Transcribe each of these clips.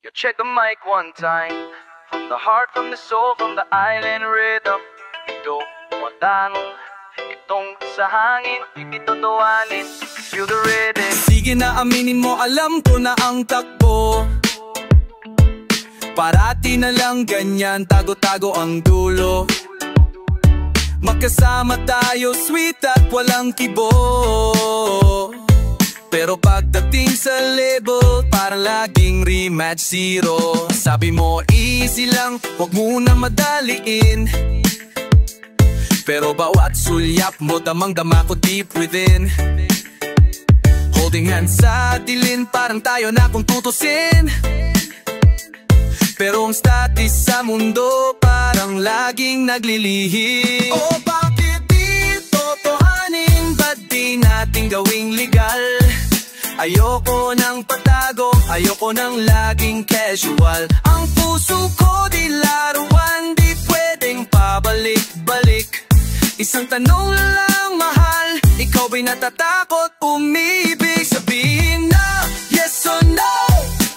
You check the mic one time. From the heart, from the soul, from the island rhythm. Ito, watanong. Itong sa hangin, ito tuwanin. Feel the rhythm. Sige na aminin mo, alam ko na ang takbo. Parati na lang ganyan, tago-tago ang dulo. Magkasama tayo, sweet at walang kibo. Pero pagdating sa label, para laging rematch zero. Sabi mo easy lang, wag mo na madaliin. Pero bawat sulyap mo, damang-dama ko deep within. Holding hands sa dilin, parang tayo na kung tutusin. Pero ang status sa mundo, parang laging naglilihim. Oh, bakit di totohanin? Ba't di natin gawing legal? Ayoko nang patago, ayoko nang laging casual. Ang puso ko di laruan, di pwedeng pabalik-balik. Isang tanong lang, mahal, ikaw ba'y natatakot umibig? Sabihin na yes or no,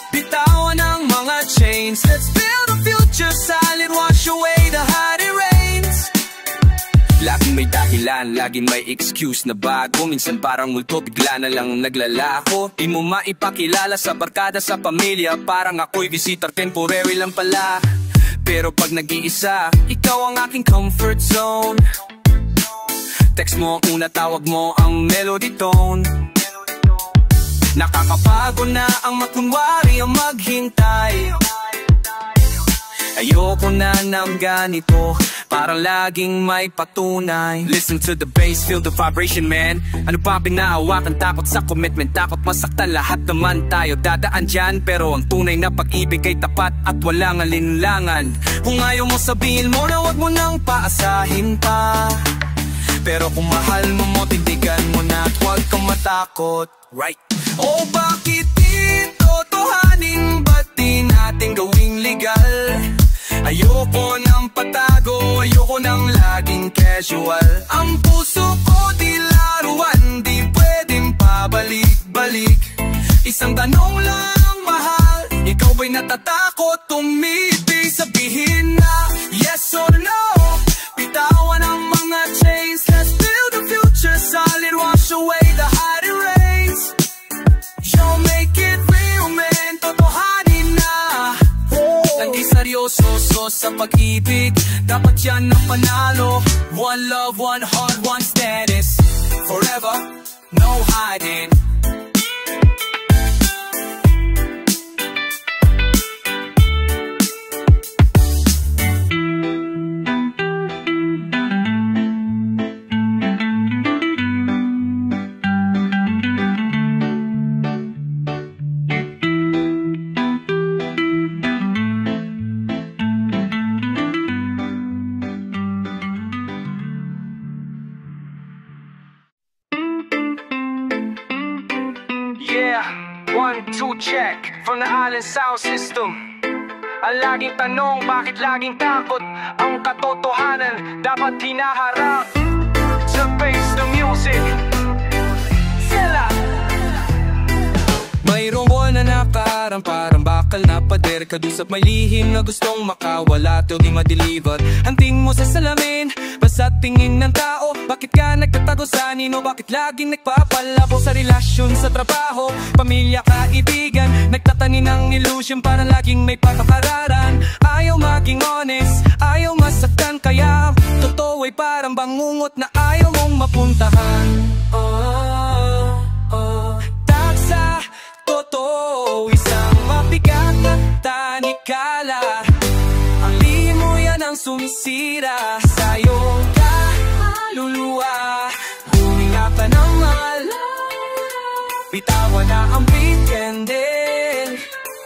bitawan ang mga chains. Let's build a future solid, wash away the hot rains. Laging may dahilan, laging may excuse na bago. Minsan parang multo, bigla na lang naglalako. Di mo maipakilala sa barkada, sa pamilya. Parang ako'y visitor, temporary lang pala. Pero pag nag-iisa, ikaw ang aking comfort zone. Text mo ang una, tawag mo ang melody tone. Nakakapagod na ang makunwari, ang maghintay. Ayoko na ng ganito, parang laging may patunay. Listen to the bass, feel the vibration, man. Ano pa pinahawakan, takot sa commitment, takot masaktan. Lahat naman tayo dadaan dyan, pero ang tunay na pag-ibig ay tapat at walang alinlangan. Kung ayaw mo, sabihin mo na wag mo nang paasahin pa. Pero kung mahal mo, tindigan mo na at huwag kang matakot. Right? Oh, bakit di totohanin? Ba't di natin gawing legal? Ayoko nang patago, ayoko nang laging casual. Ang puso ko di laruan, di pwedeng pabalik-balik. Isang tanong lang, mahal, ikaw ba'y natatakot umibig? Sabihin na yes or no, bitawan ang mga chains. Let's build a future solid, wash away the hot rains. Yo, make it real, man, totohanin na. Lagi seryoso sa pag-ibig, dapat yan ang panalo. One love, one heart, one status. Forever, no hiding. Yeah, 1, 2, check. From the island sound system. Ang laging tanong, bakit laging takot? Ang katotohanan, dapat hinaharap. The bass, the music. Sila. Mayroong buwan na nakarang, parang bakal na pader. Kadusap may lihim na gustong makawala till di ma-deliver. Hanting mo sa salamin, basta tingin ng tao. Bakit ka nagtatago sa nino? Bakit laging nagpapalabo sa relasyon, sa trabaho, pamilya, kaibigan? Nagtatanin ng illusion para laging may patapararan. Ayaw maging honest, ayaw masaktan. Kaya totoo ay parang bangungot na ayaw mong mapuntahan. Taksa, totoo, isang mabigat na tanikala. Ang limo yan ang sumisira sa'yo. Luluwa, huminga ka ng malam. Bitawan na ang beat candle.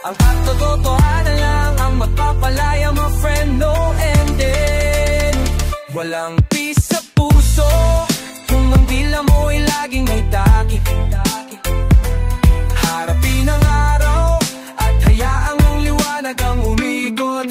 Ang katotohanan lang ang magpapalaya, my friend, no ending. Walang peace sa puso kung ang dila mo ay laging may takip. Harapin ang araw at hayaang ang liwanag ang umikot.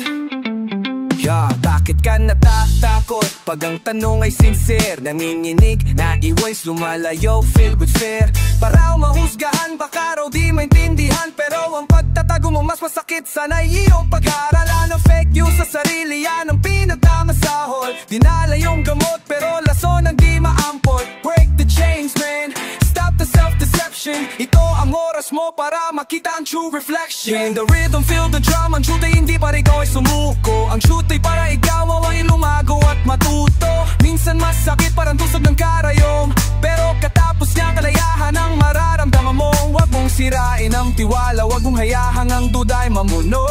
Bakit ka natatakot pag ang tanong ay sincere? Nanginginig, naiways, lumalayo, filled with fear. Para mahusgahan, baka raw di maintindihan. Pero ang pagtatag binago mo mas masakit, sana'y iyong pag-aaralan. Ang fake news sa sarili, yan ang pinagdamasahol. Dinala yung gamot pero lason ang di maampot. Break the chains man, stop the self-deception. Ito ang oras mo para makita ang true reflection. The rhythm, feel the drum. Ang truth ay hindi para ikaw ay sumuko. Ang truth ay para ikaw ay lumago at matuto. Minsan masakit parang tusog ng karayom, pero katapos niya kalayahan ang mararamdaman mo. Huwag mong sirain ang tiwala, huwag mong hayahang ang duda'y mamuno.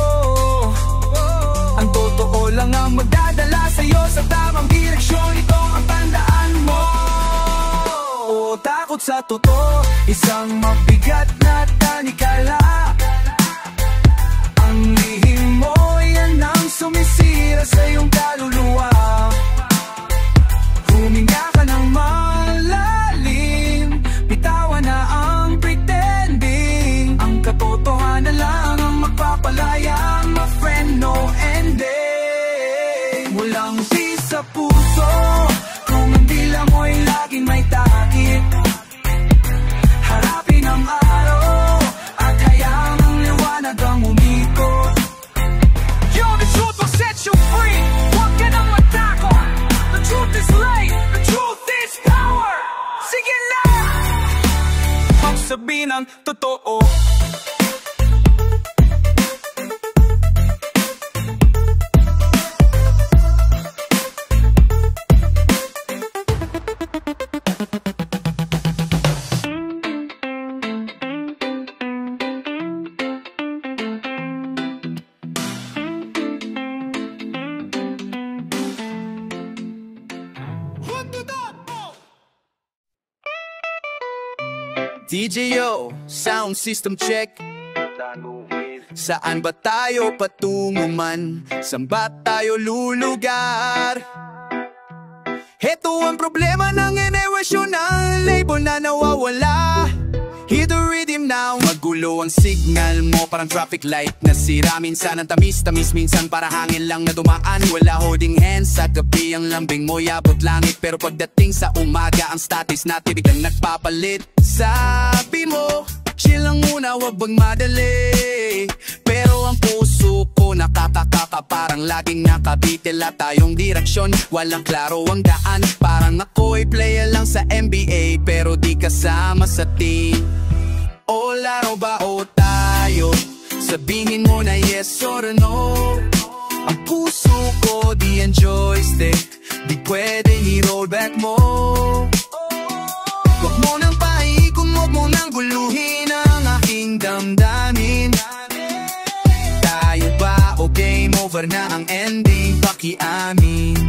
Ang totoo lang ang magdadala sa'yo sa tamang direksyon. Ito ang tandaan mo. Takot sa totoo, isang mabigat na tanikala. Ang lihim mo, yan ang sumisira sa iyong kaluluwa. Huminga ka ng malalim, bitawan na ang pretending. Ang katotohanan lang ang magpapalaya, my friend, no ending. Walang peace sa puso kung ang dila mo'y laging may takip. Harapin ang araw at hayaang ang liwanag ang umikot. Yo, the truth will set you free. Huwag ka nang matakot. The truth is light, the truth is power. Sige na! Magsabi ng totoo. DJO, sound system check. Saan ba tayo patungo man? Saan ba tayo lulugar? Heto ang problema ng inewasyon, ang label na nawawala. Hear the rhythm now. Magulo ang signal mo, parang traffic light na sira. Minsan ang tamis-tamis, minsan para hangin lang na dumaan. Wala holding hands, sa gabi ang lambing mo yabot langit. Pero pagdating sa umaga, ang status natin biglang nagpapalit. Sabi mo, chill lang muna, wag bang madali. Pero ang puso ko nakakakaka, parang laging nakabitila tayong direksyon. Walang klaro ang daan, parang ako'y player lang sa NBA, pero di kasama sa team. O laro ba o tayo? Sabihin mo na yes or no. Ang puso ko di ang joystick, di pwedeng i-roll back mo. Huwag mo nang paikon, huwag mo nang guluhin ang aking damdamin. Tayo ba o game over na ang ending? Pakiamin.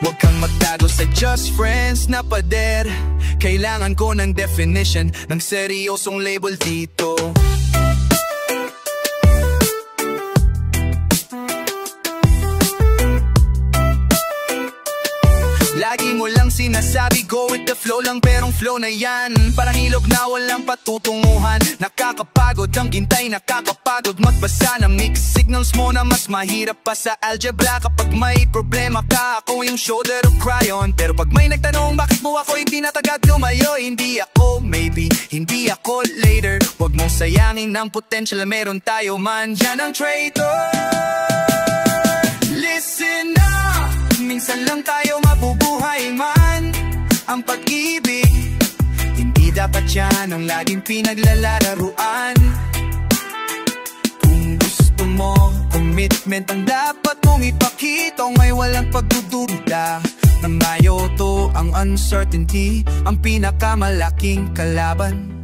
Huwag kang magtago sa just friends na pader. Kailangan ko ng definition ng seryosong label dito. Lagi mo lang sinasabi go with the flow lang, perong flow na yan parang ilog na walang patutunguhan. Nakakapagod ang gintay, nakakapagod magbasa ng mixed signals mo na mas mahirap pa sa algebra. Kapag may problema ka, ako yung shoulder to cry on. Pero pag may nagtanong bakit mo ako hindi natagad lumayo, hindi ako maybe, hindi ako later. Huwag mong sayangin ng potential na meron tayo man. Yan ang traitor. Listen up, minsan lang tayo mabubuhay man. Ang pag-ibig, hindi dapat yan ang laging pinaglalaruan. Kung gusto mo, commitment ang dapat mong ipakita, may walang pagdududa. Nang mayoto ang uncertainty, ang pinakamalaking kalaban.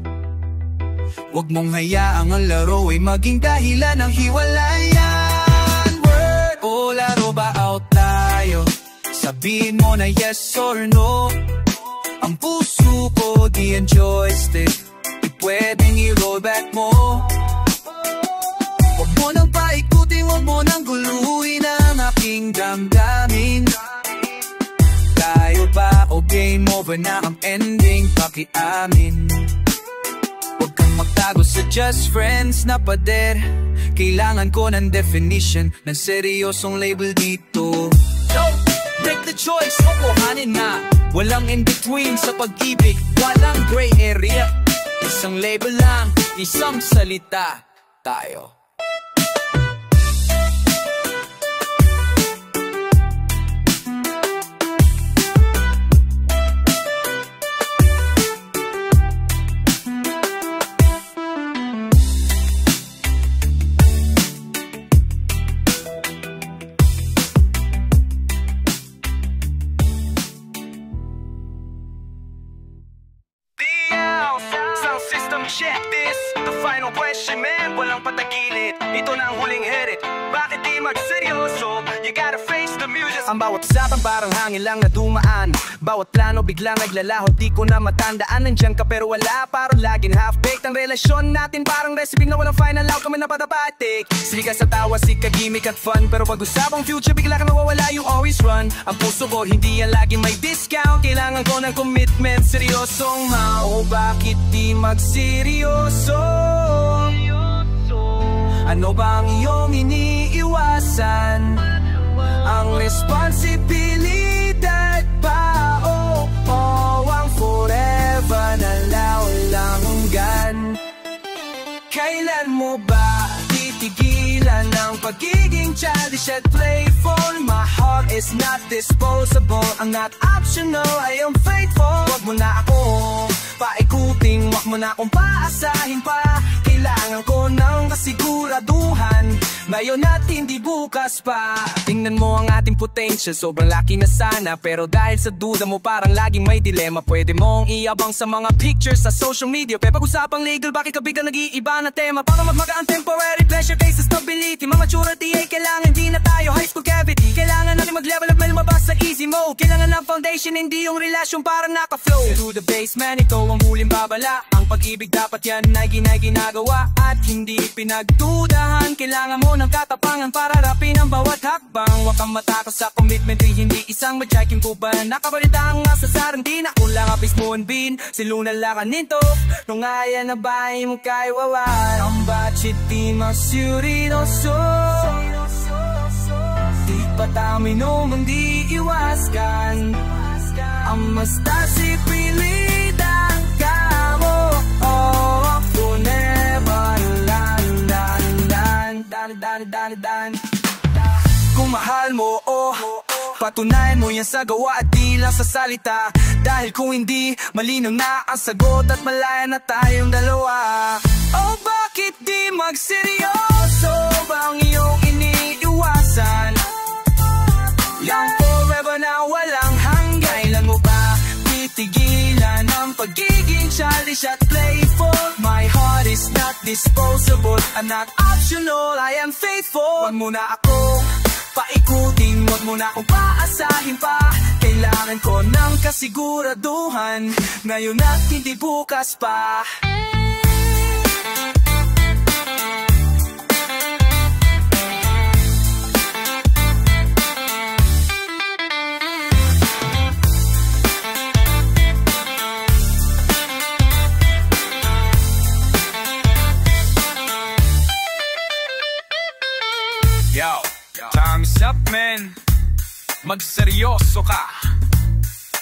Huwag mong hayaang ang laro ay maging dahilan ng hiwalayan. Word o laro ba out tayo? Sabihin mo na yes or no. Ang puso ko di ang joystick, di pwedeng i-roll back mo. Huwag mo nang paikutin, huwag mo nang guluhin ang aking damdamin. Tayo ba o game over na ang ending? Pakiamin. Huwag kang magtago sa just friends na pader. Kailangan ko ng definition ng seryosong label dito. Break the choice, kukuhanin na. Walang in-between sa pag-ibig, walang gray area. Isang label lang, isang salita. tayo. Check this, the final question man, walang patagilid. Ito na ang huling hirit, bakit di magseryoso? You gotta face the music. Ang bawat usapan parang hangin lang na dumaan. Bawat plano biglang naglalaho, di ko na matandaan. Nandiyan ka pero wala, parang laging half-baked. Ang relasyon natin parang recipe na walang final outcome na patapatik. Sika sa tawa, sika gimmick at fun, pero pag usapang future bigla ka nawawala, you always run. Ang puso ko hindi yan laging may discount. Kailangan ko ng commitment, seryosong mau. Bakit di magseryoso? Ano bang iyong iniiwasan? Ang responsibilidad pa o ang forever na laulangan? Kailan mo ba titigilan ang pagiging childish at playful? My heart is not disposable, I'm not optional, I am faithful. Wag mo na ako paikuting, wag mo na akong paasahin pa. Kailangan ko ng kasiguraduhan, ngayon at hindi bukas pa. Tingnan mo ang ating potential, sobrang laki na sana. Pero dahil sa duda mo parang laging may dilema, pwede mong iabang sa mga pictures sa social media. Pero pag-usapang legal, bakit ka biglang nag-iiba na tema? Para magmagaan temporary pleasure kaysa stability. Mga maturity ay kailangan, hindi na tayo high school cavity. Kailangan natin mag-level up, may lumabas sa easy mode. Kailangan ng foundation, hindi yung relasyon para naka-flow. To the basement, ito ang huling babala. Ang pag-ibig dapat yan ay ginagawa at hindi pinagdudahan. Kailangan mo ng katapangan para rapin ang bawat hakbang. Huwag kang matakot sa commitment, hindi isang madyaking kuban. Nakabalita ang asasaran, di na kulang apis mo and bin. Silunan lakan nito, nung ayaw na bahay mo kay wawan. Ang budget di masyurinoso, di patamino mang di iwaskan. Ang mastasi pilidang kamo, forever dan. Kung mahal mo, patunayan mo yan sa gawa at di lang sa salita. Dahil kung hindi, malinaw na ang sagot at malaya na tayong dalawa. Oh, bakit di magseryoso bang iyong iniiwasan? Yang forever na walang hanggan. Kailan mo ba titigilan ang pagiging childish at playful? My heart is not disposable, I'm not optional, I am faithful. Wag mo na ako paikutin, wag mo na akong paasahin pa. Kailangan ko ng kasiguraduhan, ngayon at hindi bukas pa. Yo, time's up man, magseryoso ka.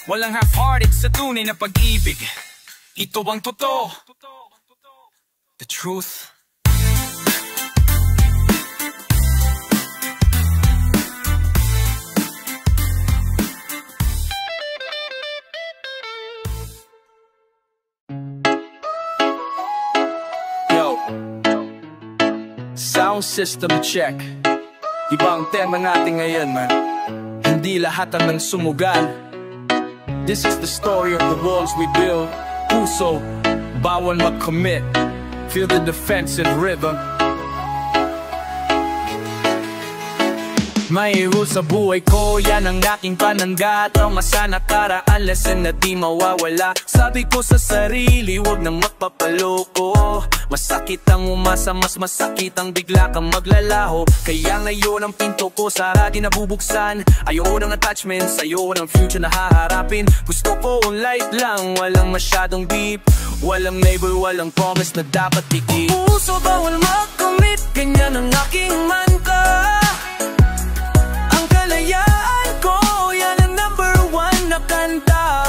Walang half-hearted sa tunay na pag-ibig. Ito ang totoo, the truth. Yo, sound system check. Ibang tema natin ngayon, man. Hindi lahat ang sumugal. This is the story of the walls we build. Puso, bawal mag-commit. Feel the defensive rhythm. May rules sa buhay ko, yan ang aking panangga. Trauma sa nakaraan, lesson na di mawawala. Sabi ko sa sarili, wag na magpapaloko. Masakit ang umasa, mas masakit ang bigla kang maglalaho. Kaya ngayon ang pinto ko sarado nabubuksan. Ayoko ng attachments, ayoko ng future na haharapin. Gusto ko ang light lang, walang masyadong deep. Walang neighbor, walang promise na dapat ikip. Puso bawal mag-commit, ganyan ang aking mantra. Ang kalayaan ko, yan ang number one na kanta.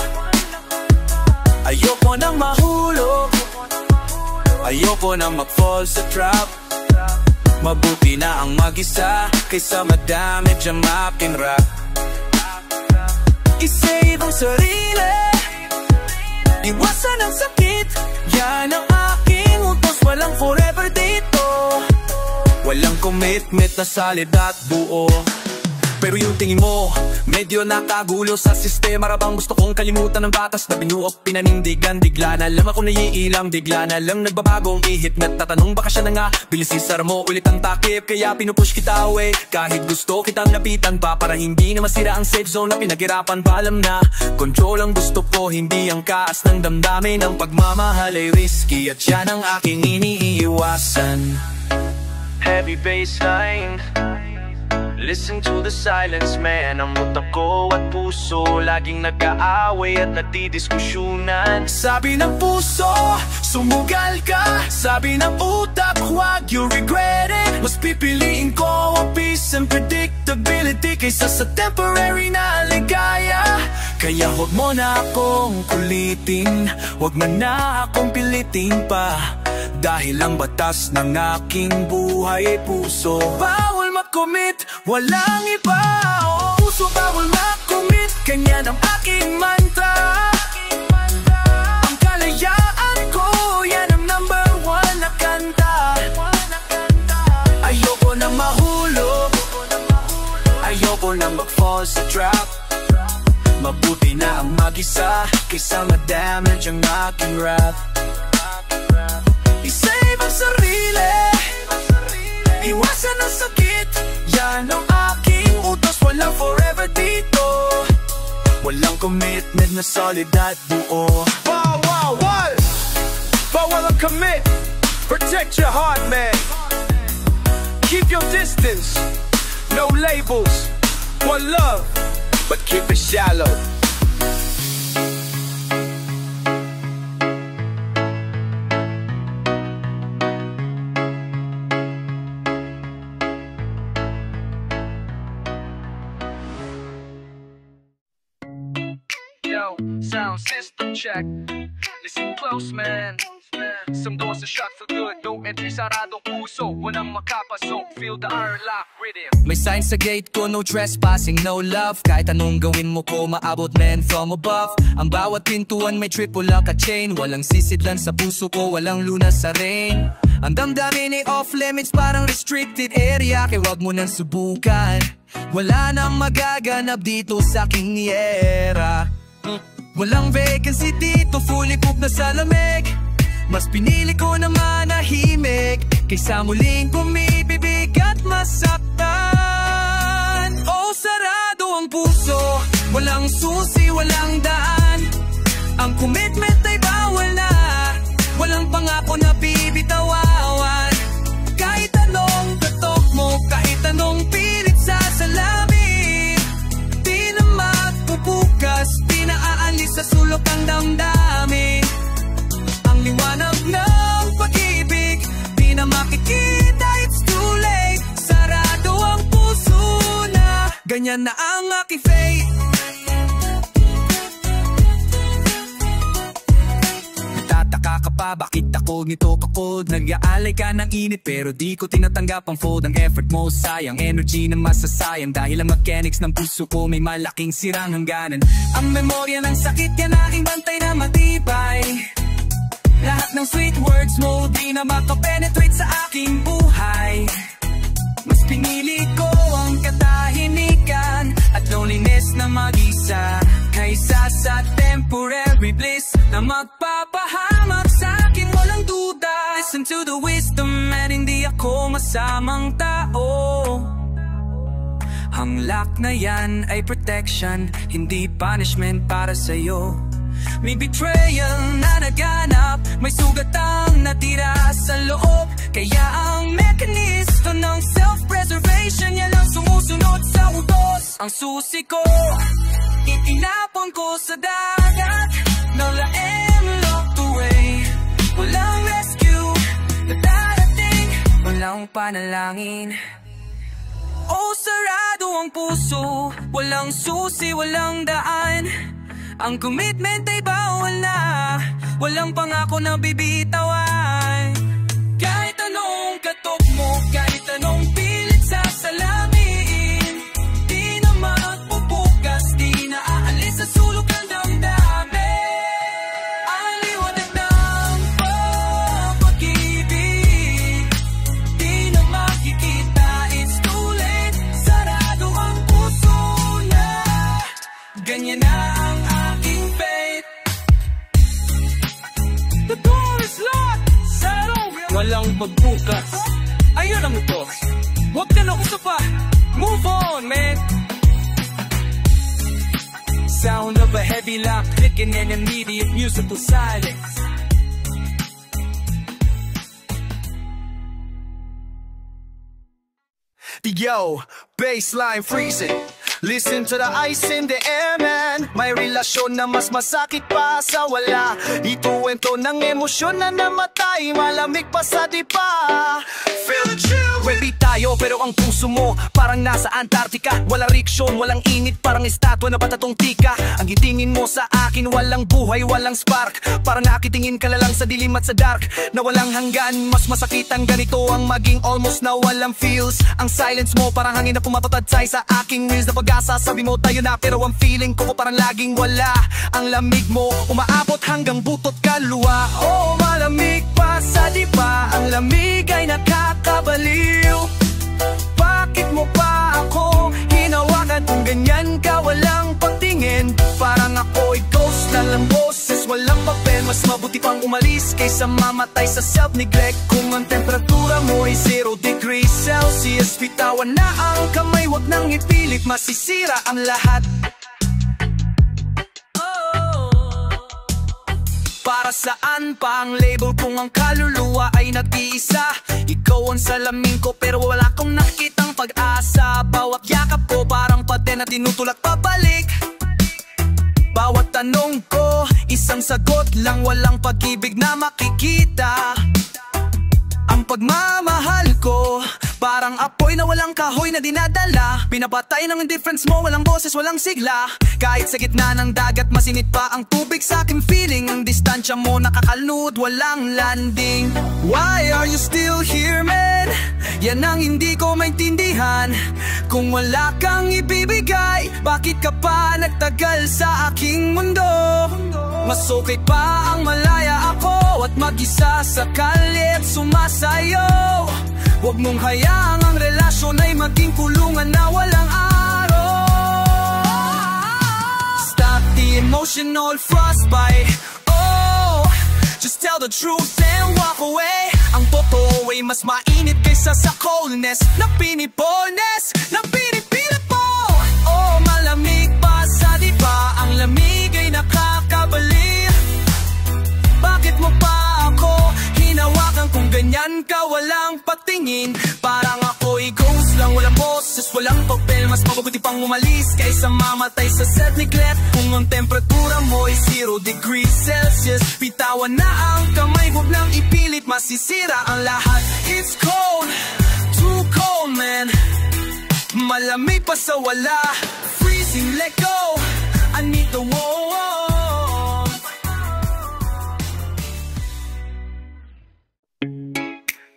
Ayoko nang mahulog, ayoko na mag-fall sa trap. Mabuti na ang mag-isa kaysa madami dyan mapinrap. I-save ang sarili, iwasan ang sakit. Yan ang aking utos, walang forever dito. Walang commitment na solid at buo. Pero yung tingin mo, medyo nakagulo sa sistema. Rabang gusto kong kalimutan ng batas na binuok, pinanindigan. Bigla na lang ako naiilang, bigla na lang nagbabagong ihip. Nagtatanong baka siya na nga, bilis isara mo ulit ang takip. Kaya pinupush kita away, kahit gusto kitang lapitan pa, para hindi na masira ang safe zone na pinaghirapan pa. Alam na, control ang gusto ko, hindi ang kaas ng damdamin. Ang pagmamahal ay risky at yan ang aking iniiwasan. Heavy bassline, listen to the silence, man. Ang utak ko at puso laging nag-aaway at nagdidiskusyonan. Sabi ng puso, sumugal ka. Sabi ng utak, huwag you regret it. Mas pipiliin ko ang peace and predictability kaysa sa temporary na ligaya. Kaya huwag mo na akong kulitin, huwag mo na akong pilitin pa. Dahil ang batas ng aking buhay ay puso. Bawal makommit, walang iba. Puso bawal makommit, ganyan ang aking mantra. Ang kalayaan ko, yan ang number one na kanta. Ayoko na mahulog, ayoko na mag-fall sa trap. Mabuti na ang mag-isa kaysa madamage ang aking rap. I-save ang sarili, iwasan ang sakit. Yan ang aking utos, walang forever dito. Walang commitment na solid at buo. Bawal ang commit, protect your heart, man. Keep your distance, no labels, one love, but keep it shallow. Yo, sound system check. Listen close, man. Some doors are shut for good. No entry, saradong puso. Walang makapasok. Feel the iron lock rhythm. May sign sa gate ko, no trespassing, no love. Kahit anong gawin mo ko, maabot men from above. Ang bawat pintuan may triple lock at chain. Walang sisidlan sa puso ko, walang lunas sa rain. Ang damdamin ay off limits, parang restricted area. Kaya wag mo nang subukan, wala nang magaganap dito sa aking era. Walang vacancy dito, fully booked na sa lamig. Mas pinili ko na manahimik kaysa muling bumibibig at masaktan. Oh, sarado ang puso, walang susi, walang daan. Ang commitment ay bawal na, walang pangako na bibitawan. Kahit anong katok mo, kahit anong pilit sa salamin, di na magpupukas, di na aalis sa sulok ang damdamin. Ang liwanag ng pag-ibig, di na makikita, it's too late. Sarado ang puso na, ganyan na ang aking fate. Nagtataka ka pa, bakit ako nito kakod? Nag-aalay ka ng init pero di ko tinatanggap ang fold. Ang effort mo sayang, energy na masasayang. Dahil ang mechanics ng puso ko may malaking sirang hangganan. Ang memorya ng sakit, yan aking bantay na matibay. Lahat ng sweet words mo di na makapenetrate sa aking buhay. Mas pinili ko ang katahimikan at loneliness na mag-isa kaysa sa temporary bliss na magpapahamak sa akin, walang duda. Listen to the wisdom at hindi ako masamang tao. Ang lock na yan ay protection, hindi punishment para sa'yo. May betrayal na naganap, may sugat ang natira sa loob. Kaya ang mekanista ng self-preservation, yan lang sumusunod sa utos. Ang susi ko, itinapon ko sa dagat. Now I am locked away, walang rescue na darating, walang panalangin. Oh, sarado ang puso, walang susi, walang daan. Ang commitment ay bawal na, walang pangako na bibitawan. Kahit anong katok mo, kahit kabila, clicking in immediate musical silence. Yo, baseline freezing. Listen to the ice in the air, man. May relasyon na mas masakit pa sa wala. Ituwento ng emosyon na namatay, malamig pa sa dipa. Feel the chill. Ready tayo pero ang puso mo parang nasa Antarctica. Walang riksyon, walang init, parang estatwa na batatong tika. Ang gitingin mo sa akin, walang buhay, walang spark. Parang nakitingin ka na lang sa dilim at sa dark, na walang hanggan. Mas masakit ang ganito, ang maging almost na walang feels. Ang silence mo parang hangin na pumapatadsay sa aking wheels. Na pag-asa, sabi mo tayo na, pero ang feeling ko parang laging wala. Ang lamig mo umaabot hanggang butot kaluluwa. Oh, malamig pa sa diba, ang lamig ay nakakabaliw. Bakit mo pa ako hinawakan kung ganyan ka walang pagtingin? Parang ako'y ghost na lang boses, walang papel. Mas mabuti pang umalis kaysa mamatay sa self-neglect. Kung ang temperatura mo ay 0 degrees Celsius, bitawan na ang kamay, wag nang ipilit, masisira ang lahat. Para saan pa ang label kung ang kaluluwa ay nag-iisa? Ikaw ang salamin ko pero wala akong nakitang pag-asa. Bawat yakap ko parang paten na tinutulak pabalik. Bawat tanong ko, isang sagot lang, walang pag-ibig na makikita. Ang pagmamahal ko parang apoy na walang kahoy na dinadala. Pinapatay ng indifference mo, walang boses, walang sigla. Kahit sa gitna ng dagat, masinit pa ang tubig sa aking feeling. Ang distansya mo nakakalnud, walang landing. Why are you still here, man? Yan ang hindi ko maintindihan. Kung wala kang ibibigay, bakit ka pa nagtagal sa aking mundo? Mas okay pa ang malaya ako at mag-isa sa kalye at sumasayaw. Huwag mong hayaang ang relasyon ay maging kulungan na walang araw. Stop the emotional frostbite. Oh, just tell the truth and walk away. Ang totoo ay mas mainit kaysa sa coldness na pinipones, na pinipilit mo. Oh, malamig pa sa diba, ang lamig ay nakakabali. Bakit mo pa ako hinawakan kung ganyan ka walang patingin? Parang ako'y ghost lang, walang boses, walang papel. Mas mabuti pang umalis kaysa mamatay sa self-neglect. Kung ang temperatura mo ay 0 degrees Celsius, bitawan na ang kamay, huwag nang ipilit, masisira ang lahat. It's cold, too cold, man. Malamig pa sa wala, freezing, let go. I need the warmth.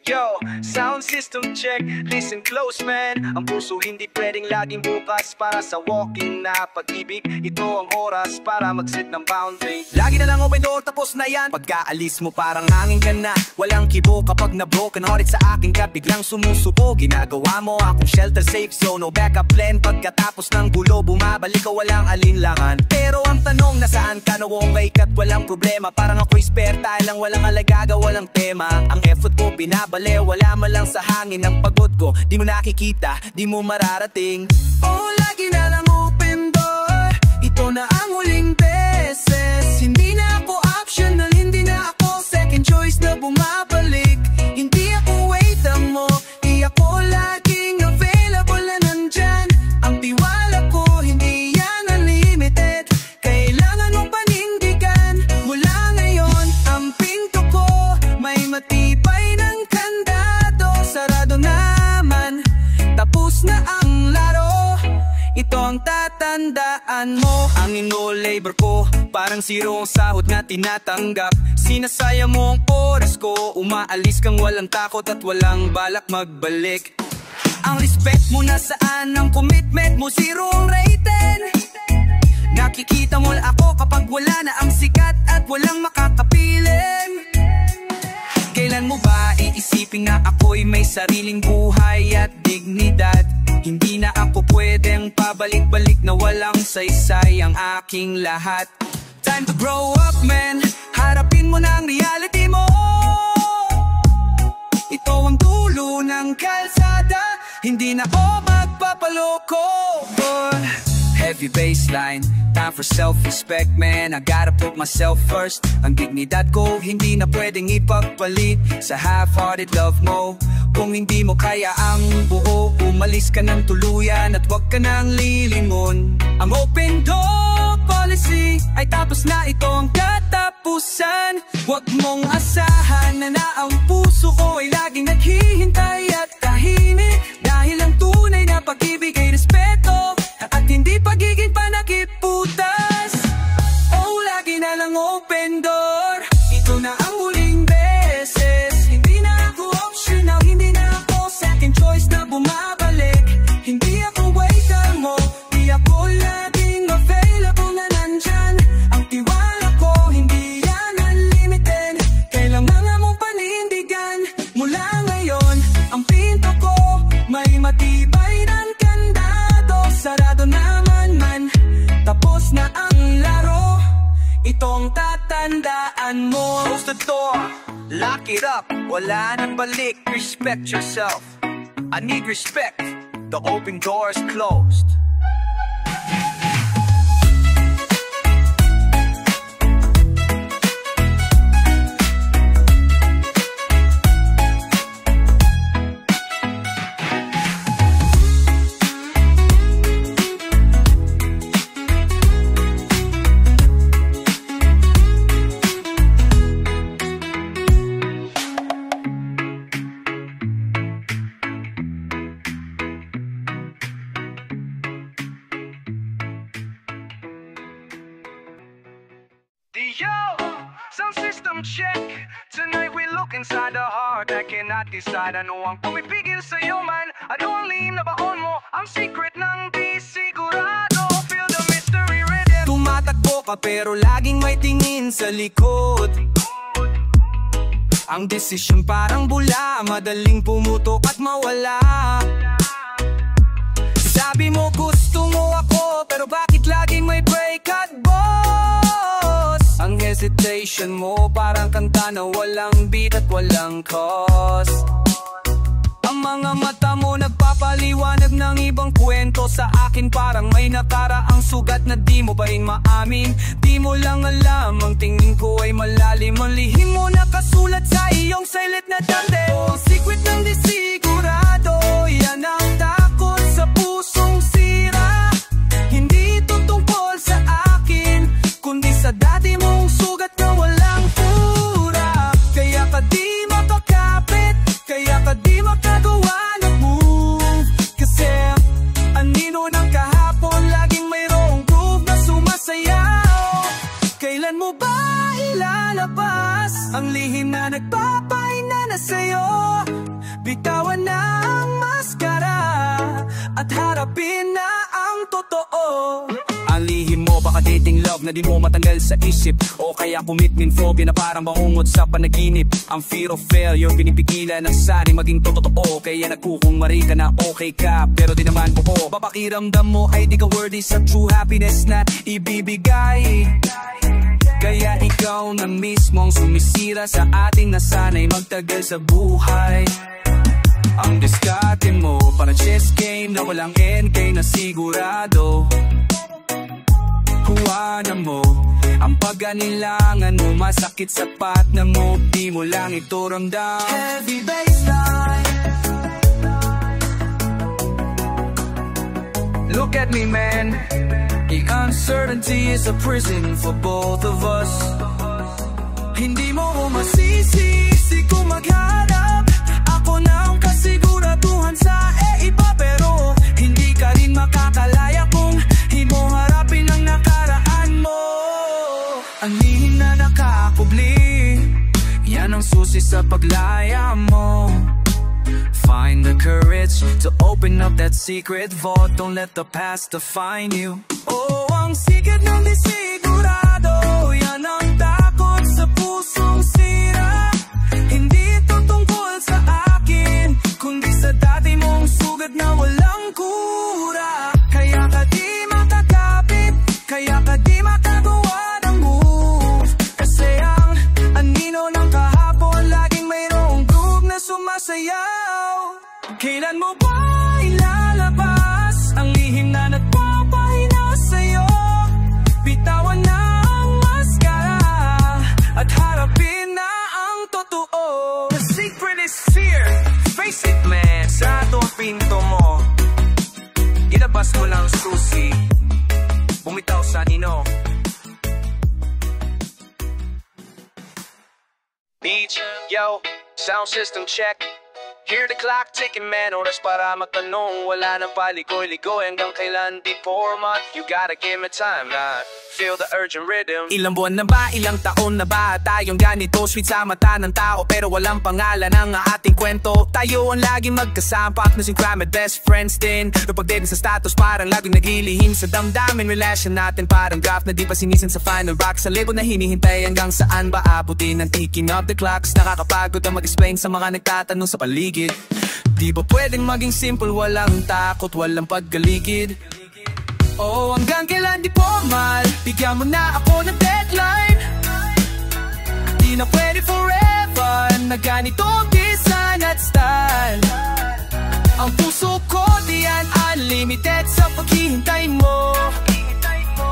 Yo, sound system check, listen close, man. Ang puso hindi pwedeng laging bukas para sa walking na pag-ibig. Ito ang oras para mag-set ng boundary. Lagi na lang open door, tapos na yan. Pagkaalis mo parang hangin ka na, walang kibo kapag na-broken hearted sa akin ka, biglang sumusubo. Ginagawa mo akong shelter, safe zone, no backup plan. Pagkatapos ng gulo, bumabalik ka, walang alinlangan. Pero ang tanong, nasaan ka na okay ka't walang problema? Parang ako'y spare tire lang, walang alagaga, walang tema. Ang effort ko binabali, wala man lang sa hangin ng pagod ko. Di mo nakikita, di mo mararating. Oh, lagi na lang open door. Ito na ang huling beses. Hindi na ako optional, hindi na ako second choice na bumabalik. Hindi ako waiter mo, di ako laging available na nandyan. Ang tiwala ko, hindi yan unlimited. Kailangan mong panindigan. Mula ngayon, ang pinto ko may matibay ng kandado. Sarado naman, tapos na ang laro. Ito ang tatandaan mo. Ang ino labor ko, parang zero ang sahod nga tinatanggap. Sinasaya mo ang oras ko, umaalis kang walang takot at walang balak magbalik. Ang respect mo nasaan, ang commitment mo zero ang rated. Nakikita mo ako kapag wala na ang sikat at walang makakapiling. Kailan mo ba iisipin na ako'y may sariling buhay at dignidad? Hindi na ako pwedeng pabalik-balik na walang saysay ang aking lahat. Time to grow up, man. Harapin mo na ang reality mo. Ito ang dulo ng kalsada, hindi na ako magpapaloko. heavy baseline. Time for self-respect, man, I gotta put myself first. Ang dignidad ko, hindi na pwedeng ipagpalit sa half-hearted love mo. Kung hindi mo kaya ang buo, umalis ka ng tuluyan at wag ka nang lilingon. Ang open door policy ay tapos na, ito ang katapusan. Wag mong asahan na ang puso ko ay laging naghihintay at tahimik, dahil ang tunay na pag-ibig ay respeto at hindi pagiging panakiputas. Oh, lagi na lang open door. Ito na ang huling beses. Hindi na ako optional, hindi na ako second choice na bumabalik. Hindi ako waiter mo, di ako laging available na nandyan. Ang tiwala ko, hindi yan unlimited. Kailangan mong panindigan. Mula ngayon, ang pinto ko may matibay ng kandado. Sarado naman man, tapos na ang laro. Itong tatandaan mo. Close the door, lock it up, wala nang balik. Respect yourself, I need respect. The open door is closed. Yo, sound system check. Tonight we look inside the heart. I cannot decide. Ano ang pumipigil sa'yo man? Ano ang lihim na baon mo? Ang secret ng di sigurado. Feel the mystery rhythm. Tumatakbo ka pero laging may tingin sa likod. Ang desisyon parang bula, madaling pumutok at mawala. Sabi mo gusto mo ako, pero bakit laging may break at boss? Ang hesitation mo parang kanta na walang beat at walang cause. Ang mga mata mo nagpapaliwanag ng ibang kwento. Sa akin parang may nakaraang sugat na di mo ba rin maamin. Di mo lang alam, ang tingin ko ay malalim. Ang lihim mo nakasulat sa iyong silent na dati. Oh, ang secret ng di sigurado, yan ang takot sa pusong sira. Hindi ito tungkol sa akin, kundi sa dati mong sugat na walang pura. Kaya ka di makakapit, kaya ka di makagawa ng move. Kasi anino ng kahapon, laging mayroong groove na sumasayaw. Kailan mo ba ilalabas ang lihim na nagpapahina na sa'yo? Bitawan na ang maskara at harapin na ang totoo. Ang lihim mo baka dating love na di mo matanggal sa isip, o kaya commitment phobia na parang maungot sa panaginip. Ang fear of failure pinipigilan ng sari maging totoo. Kaya nagkukumari ka na okay ka, pero di naman buo. Papakiramdam mo ay di ka worthy sa true happiness na ibibigay. Kaya ikaw na mismo ang sumisira sa ating nasanay magtagal sa buhay. Ang diskarte mo parang chess game na walang end, kay na sigurado. Kuhanan mo ang pag-anilangan mo, masakit sa partner mo, di mo lang ito ramdam. Heavy baseline. Look at me man, the uncertainty is a prison for both of us. Hindi mo ko masisisi kung maghanap ako ng kasiguraduhan sa iba, pero hindi ka rin makakalaya kung hindi mo harapin ang nakaraan mo. Ang lihim na nakakubli, yan ang susi sa paglaya mo. Find the courage to open up that secret vault. Don't let the past define you. Oh, ang secret ng di sigurado, yan ang takot sa pusong sira. Hindi ito tungkol sa akin, kundi sa dati mong sugat na walang cura. Kaya ka di makakapit, kaya ka di makagawa ng move. Kasi ang anino ng kahapon, laging mayroong groove na sumasayaw. Kailan mo ba ilalabas ang lihim na nagpapahina bukas walang susi. Bumitaw sa nino. Beach, yo, sound system check. Hear the clock ticking, man, oras para magtanong. Wala nang paligoy-ligoy hanggang kailan di format. You gotta give me time na feel the urgent rhythm. Ilang buwan na ba, ilang taon na ba tayong ganito? Sweet sa mata ng tao pero walang pangalan ang ating kwento. Tayo ang laging magkasama, partners in crime at best friends din. Kapag din sa status parang laging naglilihim sa damdamin. Relasyon natin parang graph na di pa sinisin sa final rock. Sa label na hinihintay hanggang saan ba abutin ang ticking of the clocks. Nakakapagod ang mag-explain sa mga nagtatanong sa paligid. Di ba pwedeng maging simple, walang takot, walang paggaligid? Oh, hanggang kailan di formal? Bigyan mo na ako ng deadline. Di na pwede forever na ganito ang design at style. Ang puso ko diyan unlimited sa paghihintay mo.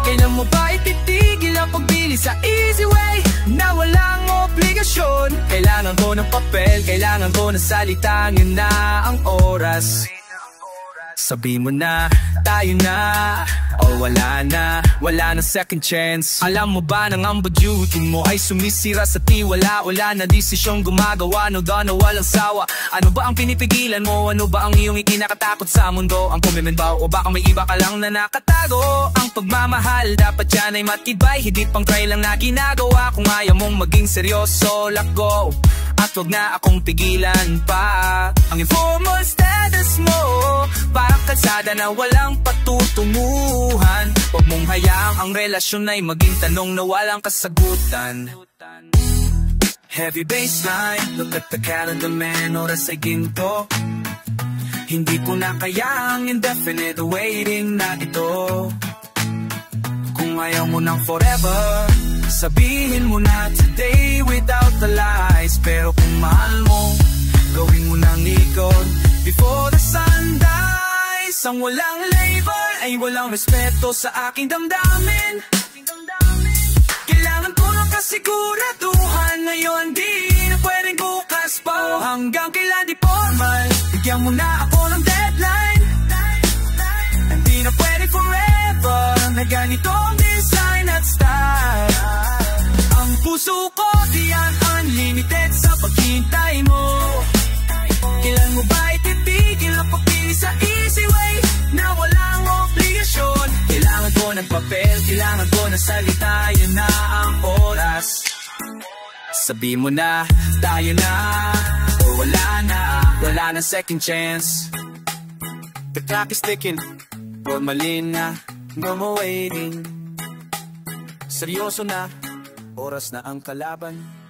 Kailan mo ba ititigil ang pagbili sa easy way na walang obligasyon? Kailangan ko ng papel, kailangan ko ng salita. Yun na ang oras. Sabi mo na, tayo na, o wala na second chance. Alam mo ba nang ang duty mo ay sumisira sa tiwala? Wala na desisyong gumagawa, no na walang sawa. Ano ba ang pinipigilan mo? Ano ba ang iyong ikinakatakot sa mundo? Ang commitment ba o baka may iba ka lang na nakatago? Ang pagmamahal dapat yan ay matibay, hindi pang try lang na ginagawa. Kung ayaw mong maging seryoso, let go. At wag na akong pigilan pa. Ang informal status mo parang kalsada na walang patutunguhan. Huwag mong hayaang ang relasyon ay maging tanong na walang kasagutan. Heavy baseline, look at the calendar man, oras ay ginto. Hindi ko na kaya ang indefinite waiting na ito. Kung ayaw mo ng forever, sabihin mo na today without the lies. Pero kung mahal mo, gawin mo ng likod before the sun dies. Ang walang label ay walang respeto sa aking damdamin. Kailangan ko ng kasiguraduhan ngayon, di na pwedeng bukas pa. Hanggang kailan di formal, bigyan mo na ako ng deadline. Hindi na pwede forever na ganito ang design at style. Ang puso ko diyan unlimited sa paghintay mo. Kailan mo ba ititigil ang pagpili sa easy way na walang obligasyon? Kailangan ko ng papel, kailangan ko ng salita. Yun na ang oras. Sabi mo na, tayo na, o wala na second chance. The clock is ticking, formalin na, no more waiting. Seryoso na, oras na ang kalaban.